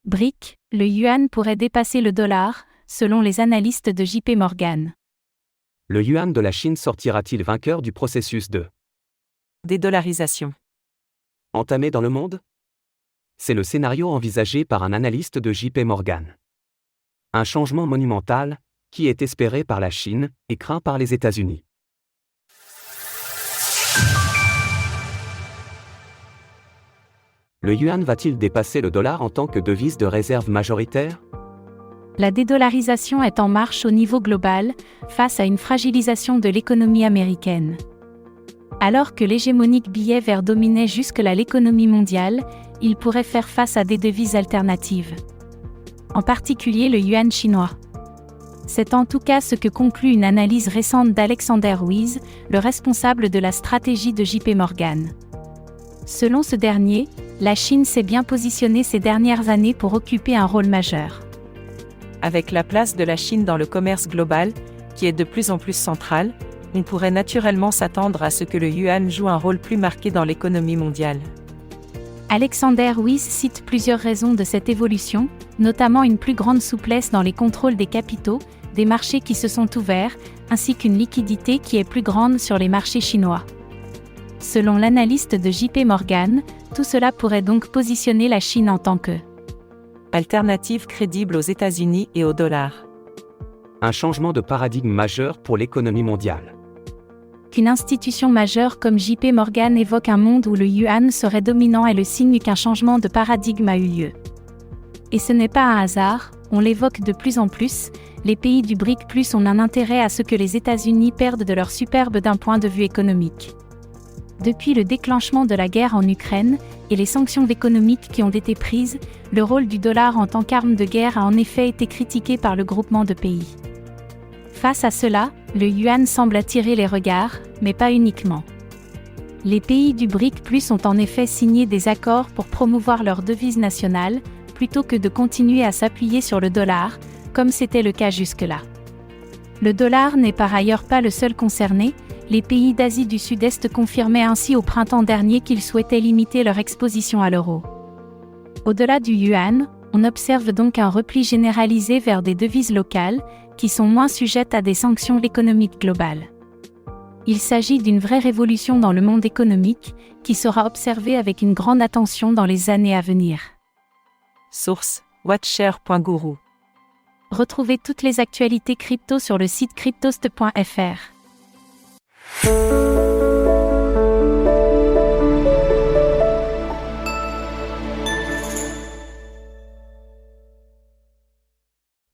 BRIC, le yuan pourrait dépasser le dollar, selon les analystes de JP Morgan. Le yuan de la Chine sortira-t-il vainqueur du processus de dédollarisation entamé dans le monde? C'est le scénario envisagé par un analyste de JP Morgan. Un changement monumental, qui est espéré par la Chine et craint par les États-Unis. Le yuan va-t-il dépasser le dollar en tant que devise de réserve majoritaire? La dédollarisation est en marche au niveau global, face à une fragilisation de l'économie américaine. Alors que l'hégémonique billet vert dominait jusque-là l'économie mondiale, il pourrait faire face à des devises alternatives. En particulier le yuan chinois. C'est en tout cas ce que conclut une analyse récente d'Alexander Weiss, le responsable de la stratégie de JP Morgan. Selon ce dernier, la Chine s'est bien positionnée ces dernières années pour occuper un rôle majeur. Avec la place de la Chine dans le commerce global, qui est de plus en plus centrale, on pourrait naturellement s'attendre à ce que le yuan joue un rôle plus marqué dans l'économie mondiale. Alexander Weiss cite plusieurs raisons de cette évolution, notamment une plus grande souplesse dans les contrôles des capitaux, des marchés qui se sont ouverts, ainsi qu'une liquidité qui est plus grande sur les marchés chinois. Selon l'analyste de JP Morgan, tout cela pourrait donc positionner la Chine en tant que alternative crédible aux États-Unis et au dollar. Un changement de paradigme majeur pour l'économie mondiale. Qu'une institution majeure comme JP Morgan évoque un monde où le yuan serait dominant est le signe qu'un changement de paradigme a eu lieu. Et ce n'est pas un hasard, on l'évoque de plus en plus, les pays du BRIC+ ont un intérêt à ce que les États-Unis perdent de leur superbe d'un point de vue économique. Depuis le déclenchement de la guerre en Ukraine, et les sanctions économiques qui ont été prises, le rôle du dollar en tant qu'arme de guerre a en effet été critiqué par le groupement de pays. Face à cela, le yuan semble attirer les regards, mais pas uniquement. Les pays du BRIC+ ont en effet signé des accords pour promouvoir leur devise nationale, plutôt que de continuer à s'appuyer sur le dollar, comme c'était le cas jusque-là. Le dollar n'est par ailleurs pas le seul concerné, les pays d'Asie du Sud-Est confirmaient ainsi au printemps dernier qu'ils souhaitaient limiter leur exposition à l'euro. Au-delà du yuan, on observe donc un repli généralisé vers des devises locales, qui sont moins sujettes à des sanctions économiques globales. Il s'agit d'une vraie révolution dans le monde économique, qui sera observée avec une grande attention dans les années à venir. Source: Watcher.guru. Retrouvez toutes les actualités crypto sur le site cryptost.fr.